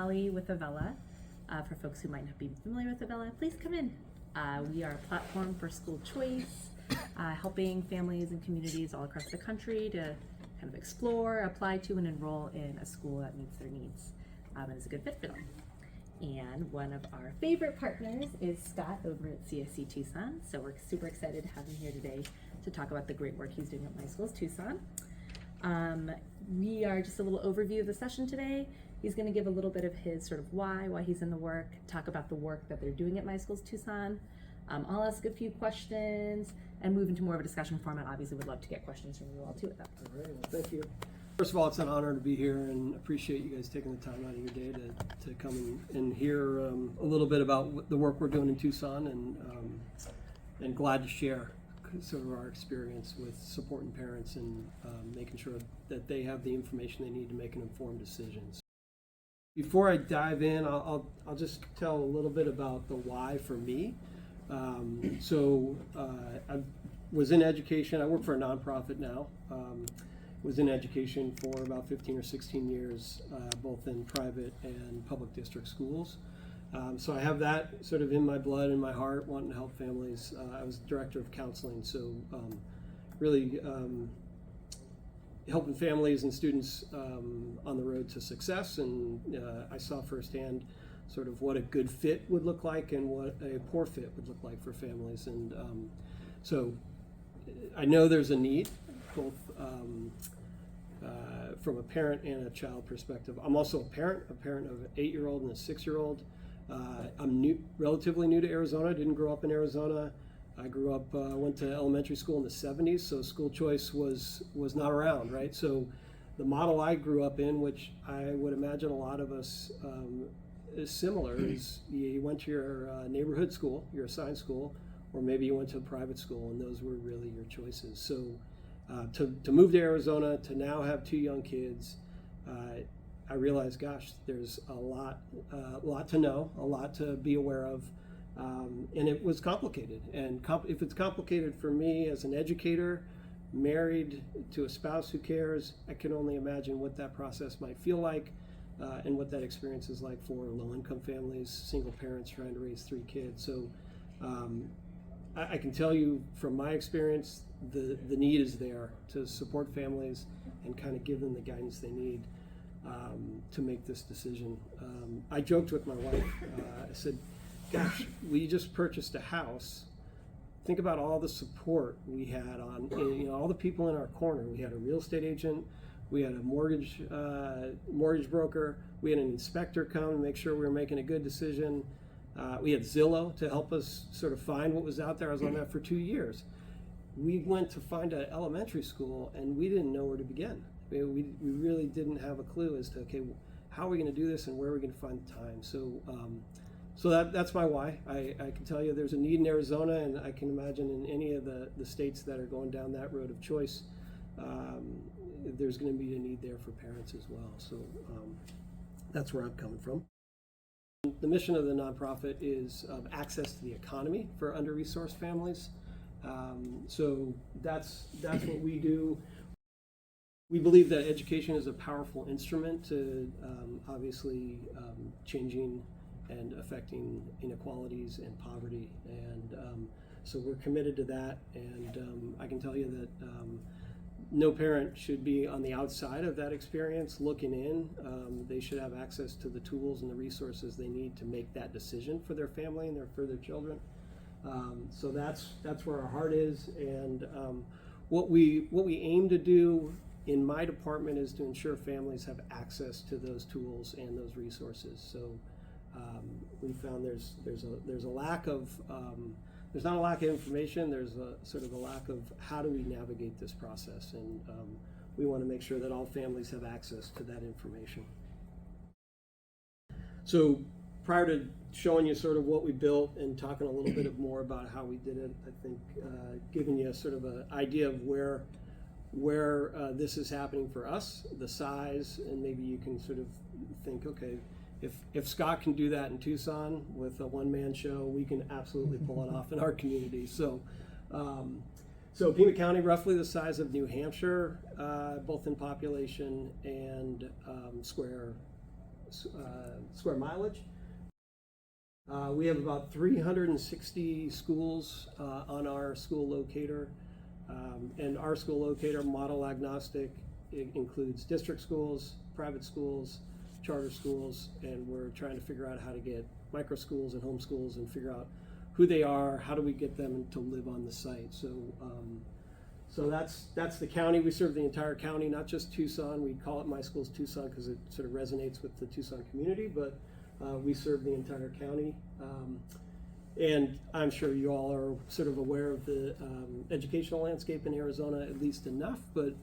Molly with Avella. For folks who might not be familiar with Avella, please come in. We are a platform for school choice, helping families and communities all across the country to kind of explore, apply to, and enroll in a school that meets their needs and is a good fit for them. And one of our favorite partners is Scott over at CSC-Tucson. So we're super excited to have him here today to talk about the great work he's doing at MySchoolsTucson. We are just a little overview of the session today. He's going to give a little bit of his sort of why he's in the work, talk about the work that they're doing at MySchoolsTucson. I'll ask a few questions and move into more of a discussion format. Obviously, would love to get questions from you all too at that point. All right, well, thank you. First of all, it's an honor to be here and appreciate you guys taking the time out of your day to come and hear a little bit about the work we're doing in Tucson, and glad to share sort of our experience with supporting parents and making sure that they have the information they need to make an informed decision. Before I dive in, I'll just tell a little bit about the why for me. I was in education. I work for a nonprofit now. Was in education for about 15 or 16 years, both in private and public district schools. So I have that sort of in my blood and my heart, wanting to help families. I was director of counseling, so really helping families and students on the road to success. And I saw firsthand sort of what a good fit would look like and what a poor fit would look like for families. And so I know there's a need, both from a parent and a child perspective. I'm also a parent of an 8-year-old and a 6-year-old. I'm relatively new to Arizona. Didn't grow up in Arizona. I grew up, went to elementary school in the 70s, so school choice was not around, right? So the model I grew up in, which I would imagine a lot of us is similar, is you went to your neighborhood school, your assigned school, or maybe you went to a private school, and those were really your choices. So to move to Arizona, to now have 2 young kids, I realized, gosh, there's a lot to know, a lot to be aware of, and it was complicated. And if it's complicated for me as an educator, married to a spouse who cares, I can only imagine what that process might feel like, and what that experience is like for low-income families, single parents trying to raise 3 kids. So I can tell you from my experience, the need is there to support families and kind of give them the guidance they need to make this decision. I joked with my wife. I said, gosh, we just purchased a house. Think about all the support we had on, all the people in our corner. We had a real estate agent, we had a mortgage broker, we had an inspector come and make sure we were making a good decision. We had Zillow to help us sort of find what was out there. I was on that for 2 years. We went to find an elementary school and we didn't know where to begin. We really didn't have a clue as to, okay, how are we going to do this and where are we going to find the time? So that's my why. I can tell you there's a need in Arizona, and I can imagine in any of the states that are going down that road of choice, there's going to be a need there for parents as well. So that's where I'm coming from. The mission of the nonprofit is access to the economy for under-resourced families. So that's what we do. We believe that education is a powerful instrument to obviously changing and affecting inequalities and poverty. And so we're committed to that. And I can tell you that no parent should be on the outside of that experience looking in. They should have access to the tools and the resources they need to make that decision for their family and for their children. So that's where our heart is. And what we aim to do in my department is to ensure families have access to those tools and those resources. So we found there's a lack of there's not a lack of information. There's a sort of a lack of how do we navigate this process, and we want to make sure that all families have access to that information. So prior to showing you sort of what we built and talking a little bit more about how we did it, I think giving you sort of an idea of where this is happening for us, the size, and maybe you can sort of think, okay, if Scott can do that in Tucson with a one-man show, we can absolutely pull it off in our community. So Pima County, roughly the size of New Hampshire, both in population and square square mileage. We have about 360 schools on our school locator, and our school locator, model agnostic. It includes district schools, private schools, charter schools, and we're trying to figure out how to get micro schools and home schools and figure out who they are, how do we get them to live on the site. So that's the county. We serve the entire county, not just Tucson. We call it MySchoolsTucson because it sort of resonates with the Tucson community, but we serve the entire county. And I'm sure you all are sort of aware of the educational landscape in Arizona, at least enough, but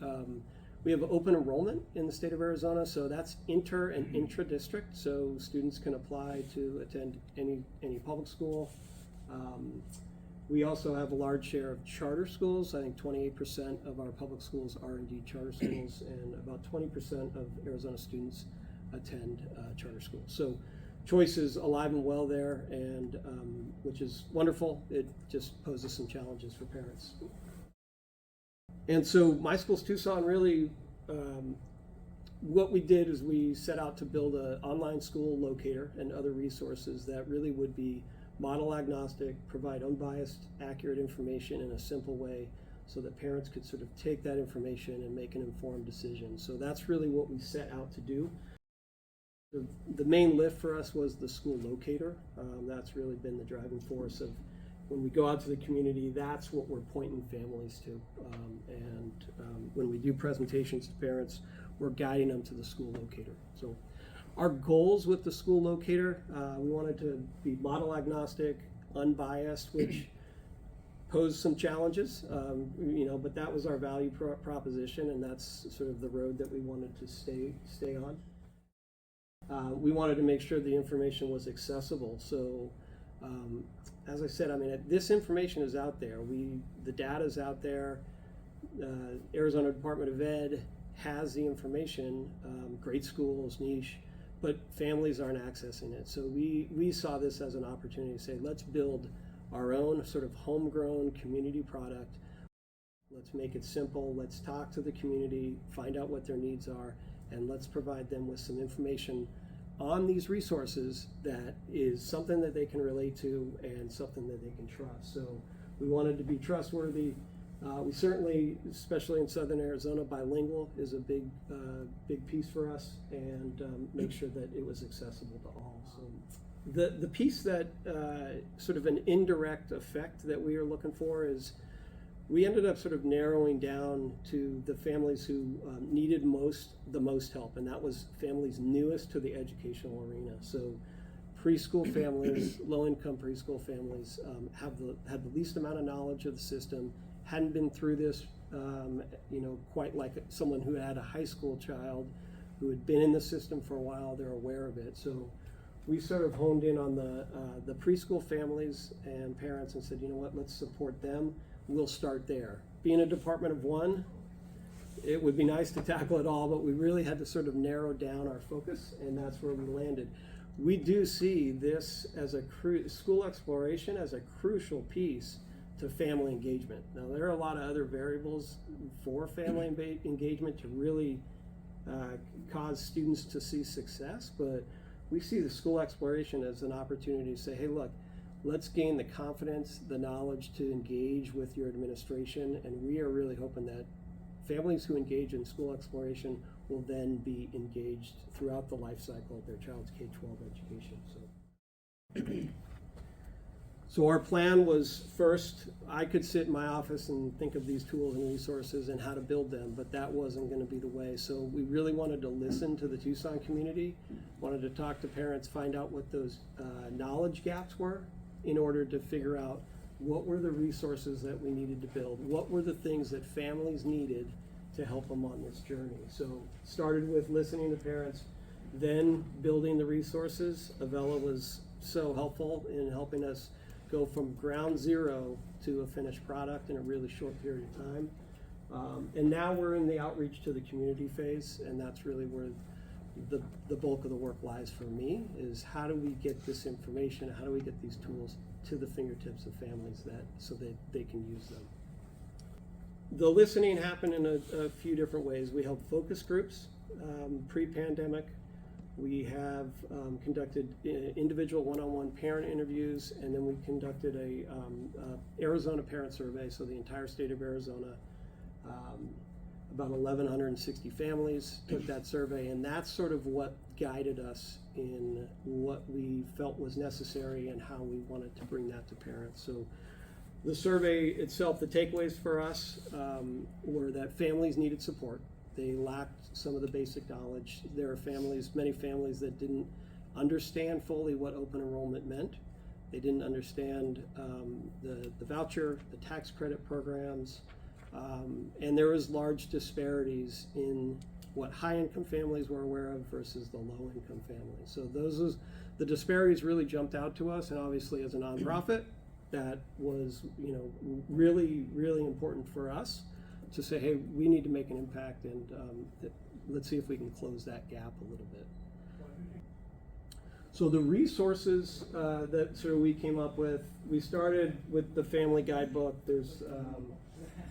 we have open enrollment in the state of Arizona, so that's inter and intra-district, so students can apply to attend any public school. We also have a large share of charter schools. I think 28% of our public schools are indeed charter schools, and about 20% of Arizona students attend charter schools. So choice is alive and well there, and which is wonderful. It just poses some challenges for parents. And so MySchoolsTucson really, what we did is we set out to build an online school locator and other resources that really would be model agnostic, provide unbiased, accurate information in a simple way so that parents could sort of take that information and make an informed decision. So that's really what we set out to do. The main lift for us was the school locator. That's really been the driving force of when we go out to the community, that's what we're pointing families to. When we do presentations to parents, we're guiding them to the school locator. So our goals with the school locator, we wanted to be model agnostic, unbiased, which posed some challenges, but that was our value proposition, and that's sort of the road that we wanted to stay on. We wanted to make sure the information was accessible. So as I said, I mean, this information is out there. The data is out there. Arizona Department of Ed has the information, great schools, niche, but families aren't accessing it. So we saw this as an opportunity to say, let's build our own sort of homegrown community product. Let's make it simple. Let's talk to the community, find out what their needs are, and let's provide them with some information on these resources that is something that they can relate to and something that they can trust. So we wanted to be trustworthy. We certainly, especially in Southern Arizona, bilingual is a big piece for us, and make sure that it was accessible to all. So the piece that sort of an indirect effect that we are looking for is we ended up sort of narrowing down to the families who needed the most help, and that was families newest to the educational arena. So preschool families, low-income preschool families had the least amount of knowledge of the system, hadn't been through this, quite like someone who had a high school child who had been in the system for a while. They're aware of it. So we sort of honed in on the preschool families and parents and said, you know what, let's support them. We'll start there. Being a department of one, it would be nice to tackle it all, but we really had to sort of narrow down our focus, and that's where we landed. We do see this as school exploration as a crucial piece to family engagement. Now, there are a lot of other variables for family engagement to really cause students to see success, but we see the school exploration as an opportunity to say, hey, look, let's gain the confidence, the knowledge to engage with your administration, and we are really hoping that families who engage in school exploration will then be engaged throughout the life cycle of their child's K-12 education. So our plan was, first, I could sit in my office and think of these tools and resources and how to build them, but that wasn't going to be the way. So we really wanted to listen to the Tucson community, wanted to talk to parents, find out what those knowledge gaps were in order to figure out what were the resources that we needed to build, what were the things that families needed to help them on this journey. So started with listening to parents, then building the resources. Avella was so helpful in helping us go from ground zero to a finished product in a really short period of time. And now we're in the outreach to the community phase, and that's really where the bulk of the work lies for me, is how do we get this information, how do we get these tools to the fingertips of families so that they can use them. The listening happened in a few different ways. We held focus groups pre-pandemic We have conducted individual one-on-one parent interviews, and then we conducted a Arizona parent survey, so the entire state of Arizona. About 1,160 families took that survey, and that's sort of what guided us in what we felt was necessary and how we wanted to bring that to parents. So the survey itself, the takeaways for us were that families needed support. They lacked some of the basic knowledge. There are families, many families, that didn't understand fully what open enrollment meant. They didn't understand the voucher, the tax credit programs, and there was large disparities in what high-income families were aware of versus the low-income families. So the disparities really jumped out to us, and obviously as a nonprofit, that was, you know, really, really important for us to say, hey, we need to make an impact, and let's see if we can close that gap a little bit. So the resources that sort of we came up with, we started with the family guidebook. There's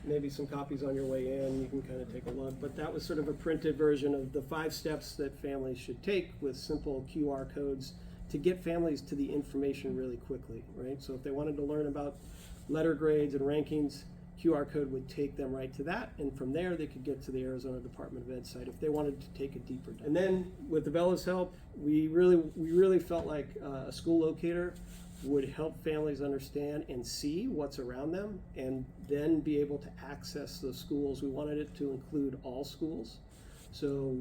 maybe some copies on your way in, you can kind of take a look, but that was sort of a printed version of the 5 steps that families should take with simple QR codes to get families to the information really quickly, right? So if they wanted to learn about letter grades and rankings, QR code would take them right to that, and from there they could get to the Arizona Department of Ed site if they wanted to take a deeper dive. And then with the Bella's help, we really felt like a school locator would help families understand and see what's around them, and then be able to access the schools. We wanted it to include all schools. So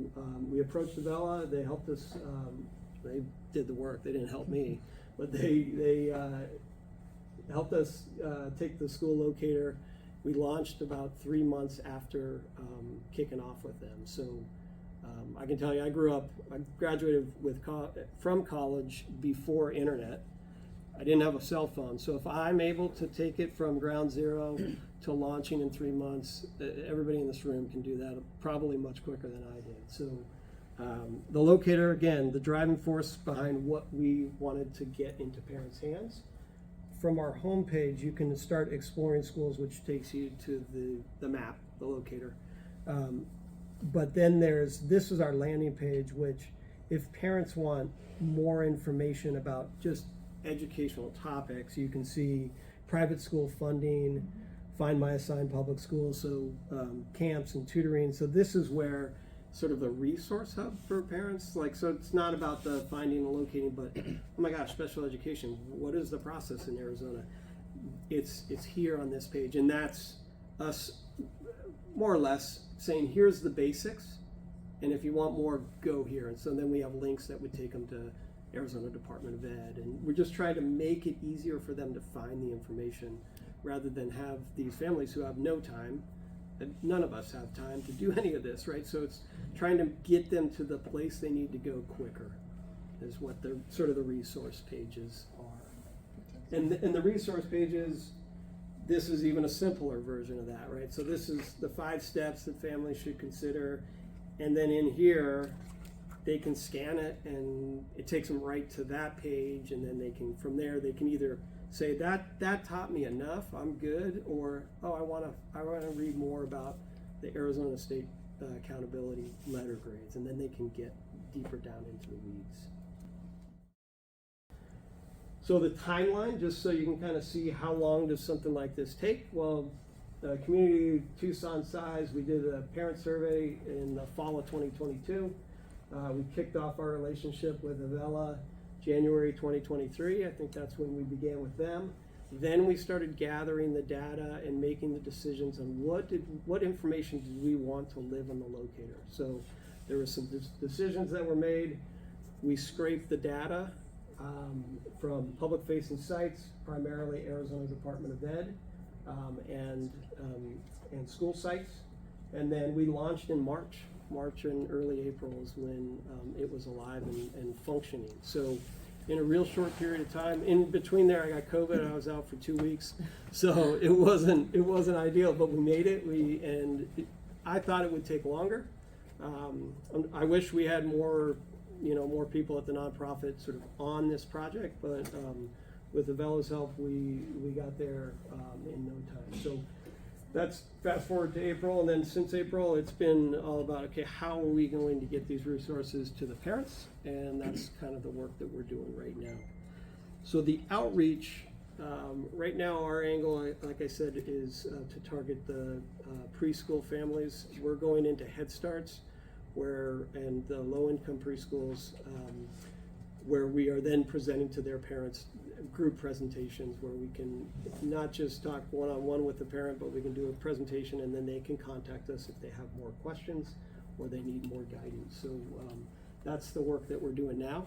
we approached the Bella, they helped us, they did the work, they didn't help me, but they helped us take the school locator. We launched about 3 months after kicking off with them. So I can tell you, I graduated from college before internet. I didn't have a cell phone, so if I'm able to take it from ground zero to launching in 3 months, everybody in this room can do that probably much quicker than I did. So the locator, again, the driving force behind what we wanted to get into parents' hands. From our homepage, you can start exploring schools, which takes you to the map, the locator. But then this is our landing page, which if parents want more information about just educational topics, you can see private school funding, find my assigned public schools, so camps and tutoring. So this is where sort of the resource hub for parents, so it's not about the finding and locating, but oh my gosh, special education, what is the process in Arizona? It's here on this page, and that's us more or less saying, here's the basics, and if you want more, go here. And so then we have links that would take them to Arizona Department of Ed, and we're just trying to make it easier for them to find the information rather than have these families who have no time. And none of us have time to do any of this, right? So it's trying to get them to the place they need to go quicker is what the sort of the resource pages are. And the resource pages, this is even a simpler version of that, right? So this is the 5 steps that families should consider, and then in here they can scan it and it takes them right to that page, and then they can, from there, they can either say that taught me enough, I'm good, or oh, I want to read more about the Arizona State accountability letter grades, and then they can get deeper down into the weeds. So the timeline, just so you can kind of see how long does something like this take. Well, the community Tucson size, we did a parent survey in the fall of 2022. We kicked off our relationship with Avella January 2023. I think that's when we began with them. Then we started gathering the data and making the decisions on what information did we want to live on the locator. So there were some decisions that were made. We scraped the data from public-facing sites, primarily Arizona Department of Ed, and school sites, and then we launched in March. March and early April is when it was alive and functioning. So in a real short period of time, in between there I got COVID and I was out for 2 weeks. So it wasn't ideal, but we made it. I thought it would take longer. I wish we had more people at the nonprofit sort of on this project, but with Avella's help, we got there in no time. So that's fast forward to April, and then since April, it's been all about, okay, how are we going to get these resources to the parents? And that's kind of the work that we're doing right now. So the outreach, right now our angle, like I said, is to target the preschool families. We're going into Head Starts and the low-income preschools, where we are then presenting to their parents group presentations where we can not just talk one-on-one with the parent, but we can do a presentation and then they can contact us if they have more questions or they need more guidance. So that's the work that we're doing now.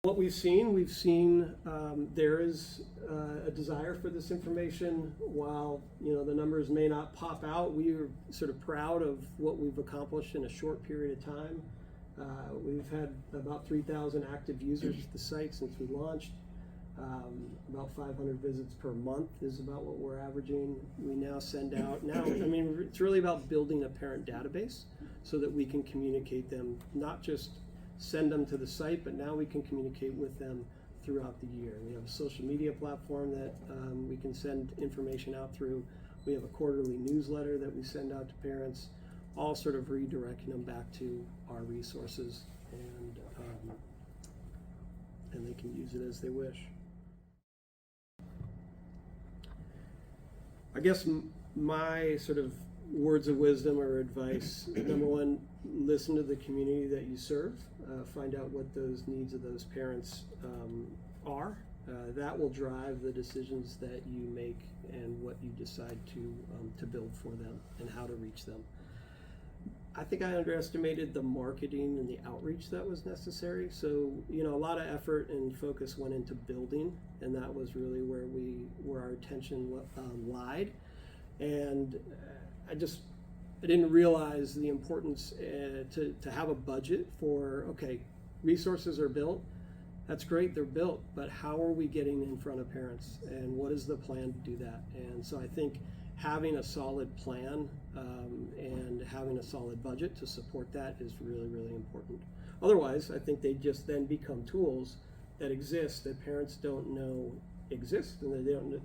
What we've seen there is a desire for this information. While the numbers may not pop out, we are sort of proud of what we've accomplished in a short period of time. We've had about 3,000 active users at the site since we launched. About 500 visits per month is about what we're averaging. We now send out, it's really about building a parent database so that we can communicate them, not just send them to the site, but now we can communicate with them throughout the year. We have a social media platform that we can send information out through. We have a quarterly newsletter that we send out to parents, all sort of redirecting them back to our resources, and they can use it as they wish. I guess my sort of words of wisdom or advice, number one, listen to the community that you serve, find out what those needs of those parents are. That will drive the decisions that you make and what you decide to build for them and how to reach them. I think I underestimated the marketing and the outreach that was necessary. So, a lot of effort and focus went into building, and that was really where our attention lied. And I didn't realize the importance to have a budget for, okay, resources are built. That's great, they're built, but how are we getting in front of parents, and what is the plan to do that? And so I think having a solid plan and having a solid budget to support that is really, really important. Otherwise, I think they just then become tools that exist that parents don't know exist, and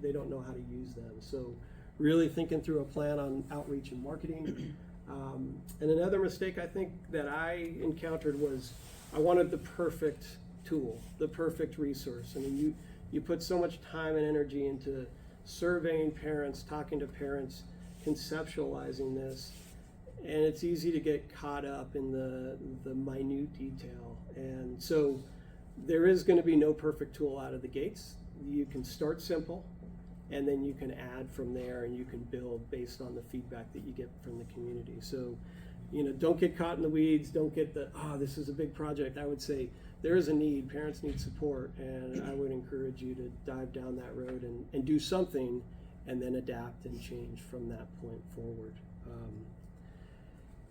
they don't know how to use them. So really thinking through a plan on outreach and marketing. And another mistake I think that I encountered was I wanted the perfect tool, the perfect resource. I mean, you put so much time and energy into surveying parents, talking to parents, conceptualizing this, and it's easy to get caught up in the minute detail. And so there is going to be no perfect tool out of the gates. You can start simple, and then you can add from there, and you can build based on the feedback that you get from the community. So, don't get caught in the weeds. Don't get this is a big project. I would say there is a need. Parents need support, and I would encourage you to dive down that road and do something, and then adapt and change from that point forward.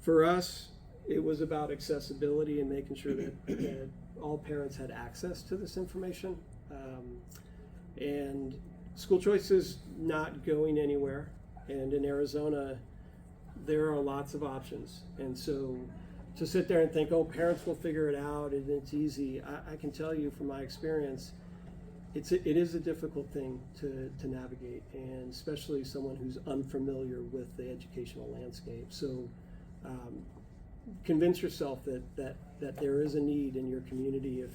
For us, it was about accessibility and making sure that all parents had access to this information. And school choice is not going anywhere, and in Arizona, there are lots of options. And so to sit there and think, oh, parents will figure it out and it's easy, I can tell you from my experience, it is a difficult thing to navigate, and especially someone who's unfamiliar with the educational landscape. So convince yourself that there is a need in your community. If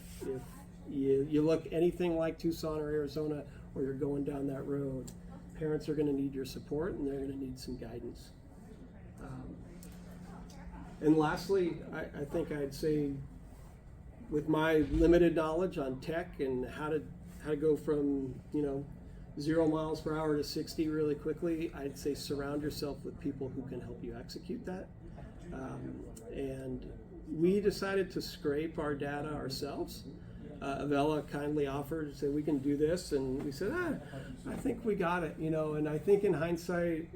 you look anything like Tucson or Arizona, or you're going down that road, parents are going to need your support, and they're going to need some guidance. And lastly, I think I'd say, with my limited knowledge on tech and how to go from 0 miles per hour to 60 really quickly, I'd say surround yourself with people who can help you execute that. And we decided to scrape our data ourselves. Avella kindly offered to say, we can do this, and we said, I think we got it, and I think in hindsight,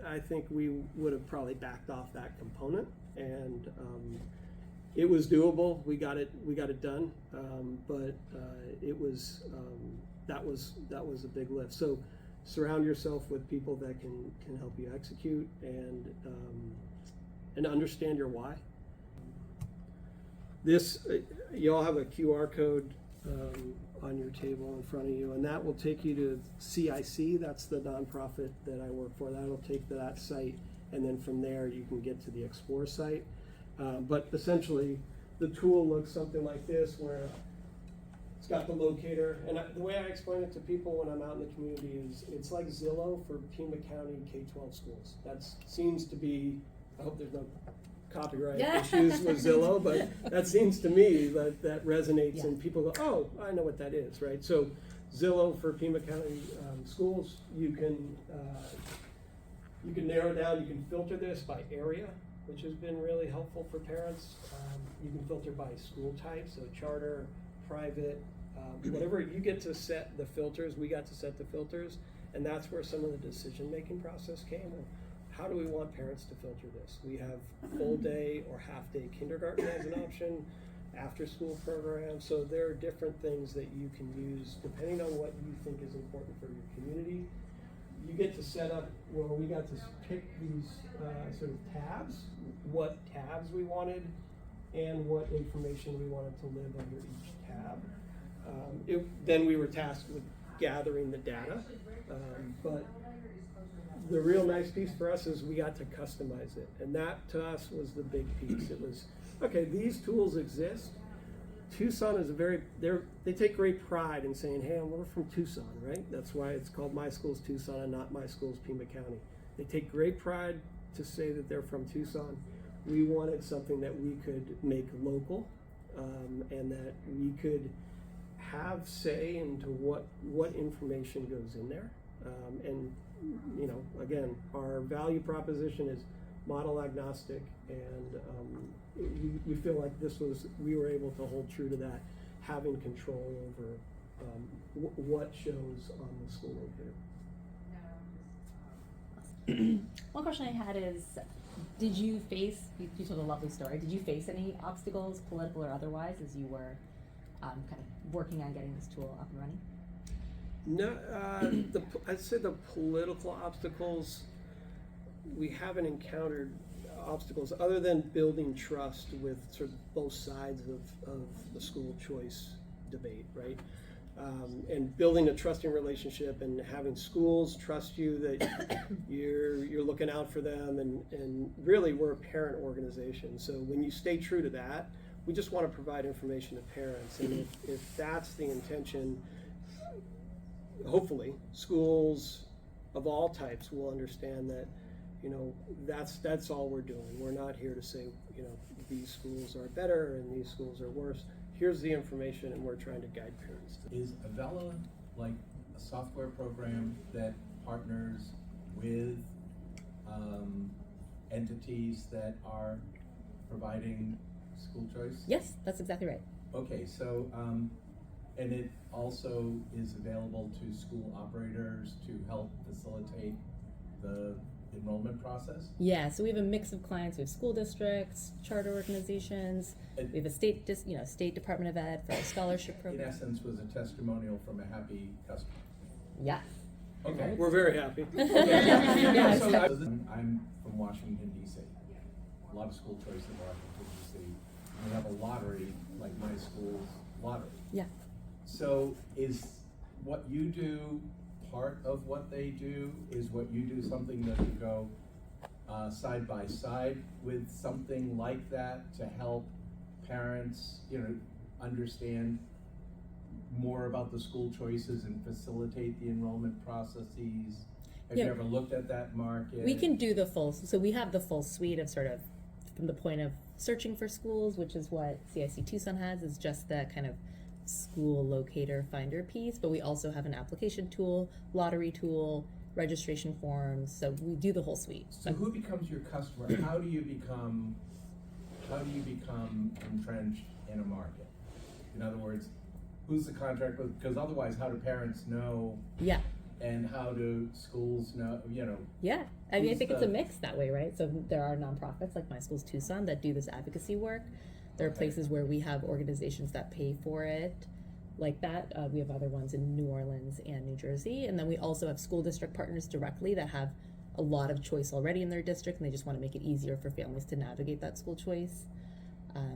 I think we would have probably backed off that component, and it was doable. We got it done, but it was that was a big lift. So surround yourself with people that can help you execute and understand your why. This, you all have a QR code on your table in front of you, and that will take you to CIC. That's the nonprofit that I work for. That'll take to that site, and then from there you can get to the Explore site. But essentially, the tool looks something like this, where it's got the locator, and the way I explain it to people when I'm out in the community is it's like Zillow for Pima County K-12 schools. That seems to be, I hope there's no copyright issues with Zillow, but that seems to me that resonates, and people go, oh, I know what that is, right? So Zillow for Pima County schools, you can narrow down, you can filter this by area, which has been really helpful for parents. You can filter by school type, so charter, private, whatever. You get to set the filters, we got to set the filters, and that's where some of the decision-making process came. How do we want parents to filter this? We have full day or half day kindergarten as an option, after school programs, so there are different things that you can use depending on what you think is important for your community. You get to set up, well, we got to pick these sort of tabs, what tabs we wanted, and what information we wanted to live under each tab. Then we were tasked with gathering the data, but the real nice piece for us is we got to customize it, and that to us was the big piece. It was, okay, these tools exist. Tucson is they take great pride in saying, hey, we're from Tucson, right? That's why it's called MySchoolsTucson and not MySchools Pima County. They take great pride to say that they're from Tucson. We wanted something that we could make local, and that we could have say into what information goes in there. And you know, again, our value proposition is model agnostic, and we feel like we were able to hold true to that, having control over what shows on the school locator. One question I had is, did you face, you told a lovely story, did you face any obstacles, political or otherwise, as you were kind of working on getting this tool up and running? No, I'd say the political obstacles, we haven't encountered obstacles other than building trust with sort of both sides of the school choice debate, right? And building a trusting relationship and having schools trust you that you're looking out for them, and really we're a parent organization. So when you stay true to that, we just want to provide information to parents, and if that's the intention, hopefully schools of all types will understand that, you know, that's all we're doing. We're not here to say, you know, these schools are better and these schools are worse. Here's the information, and we're trying to guide parents. Is Avella like a software program that partners with entities that are providing school choice? Yes, that's exactly right. Okay, so and it also is available to school operators to help facilitate the enrollment process? Yeah, so we have a mix of clients. We have school districts, charter organizations. We have a state Department of Ed for a scholarship program. In essence, was a testimonial from a happy customer. Yeah. Okay. We're very happy. Yeah, So I'm from Washington, D.C. A lot of school choice in Washington, D.C. We have a lottery, like my school's lottery. Yeah. So is what you do part of what they do? Is what you do something that you go side by side with something like that to help parents, you know, understand more about the school choices and facilitate the enrollment processes? Have you ever looked at that market? We can do the full, so we have the full suite of sort of, from the point of searching for schools, which is what CIC Tucson has, is just that kind of school locator finder piece, but we also have an application tool, lottery tool, registration forms, so we do the whole suite. So who becomes your customer? How do you become entrenched in a market? In other words, who's the contract with? Because otherwise, how do parents know? Yeah. And how do schools know, you know? Yeah, I mean, I think it's a mix that way, right? So there are nonprofits like MySchoolsTucson that do this advocacy work. There are places where we have organizations that pay for it, like that. We have other ones in New Orleans and New Jersey. And then we also have school district partners directly that have a lot of choice already in their district, and they just want to make it easier for families to navigate that school choice.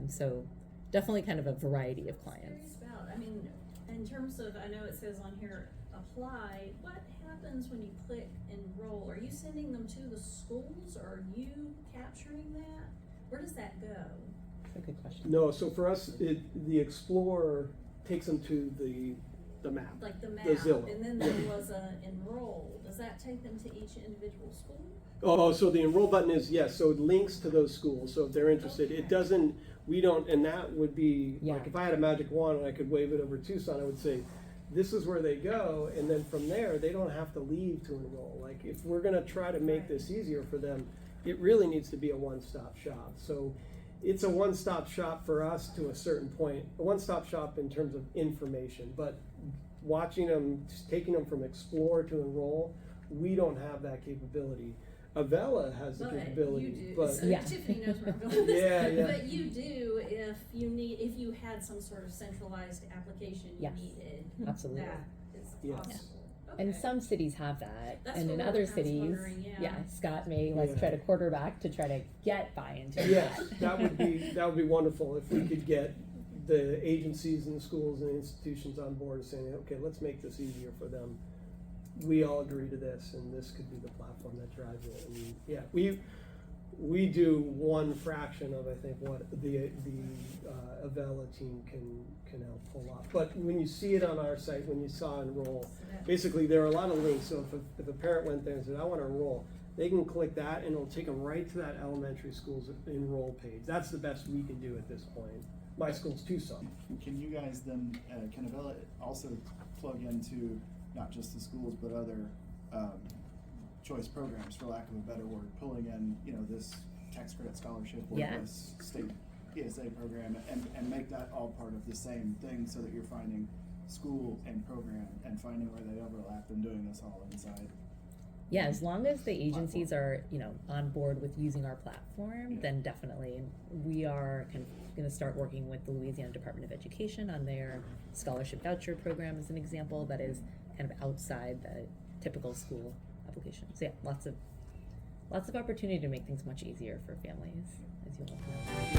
So definitely kind of a variety of clients. I mean, in terms of, I know it says on here, apply, what happens when you click enroll? Are you sending them to the schools, or are you capturing that? Where does that go? That's a good question. No, so for us, the Explorer takes them to the map. Like the map, The Zillow. and then there was a enroll. Does that take them to each individual school? Oh, so the enroll button is, yes, so it links to those schools, so if they're interested, it Okay. doesn't, we don't, and that would be, Yeah. like, if I had a magic wand and I could wave it over Tucson, I would say, this is where they go, and then from there, they don't have to leave to enroll. Like, if we're gonna try to make Right. this easier for them, it really needs to be a one-stop shop. So it's a one-stop shop for us to a certain point, a one-stop shop in terms of information, but watching them, taking them from explore to enroll, we don't have that capability. Avella has the But capability, you do. but So Yeah. Tiffany knows where I'm going with this. Yeah, yeah. But you do if you had some sort of centralized application you Yes. needed. Absolutely. That is Yes. possible. And Okay. some cities have that, That's and what in we were other kind of cities, wondering, yeah. Scott may like Yeah. try to quarterback to try to get buy-in to yes, that. that would be wonderful if we could get the agencies and the schools and institutions on board and saying, okay, let's make this easier for them. We all agree to this, and this could be the platform that drives it. And yeah, we do one fraction of, I think, what the Avella team can help pull off. But when you see it on our site, when you saw enroll, So that- basically there are a lot of links. So if a parent went there and said, I want to enroll, they can click that and it'll take them right to that elementary school's enroll page. That's the best we can do at this point. MySchoolsTucson. Can you guys then, can Avella also plug into not just the schools, but other choice programs, for lack of a better word, pulling in, this tax credit scholarship or Yeah. this state ESA program, and make that all part of the same thing, so that you're finding school and program and finding where they overlap and doing this all inside? Yeah, as long as the agencies are, on board with using our platform, Yeah. then definitely. And we are kind of going to start working with the Louisiana Department of Education on their scholarship voucher program as an example that is kind of outside the typical school application. So yeah, lots of opportunity to make things much easier for families, as you all know.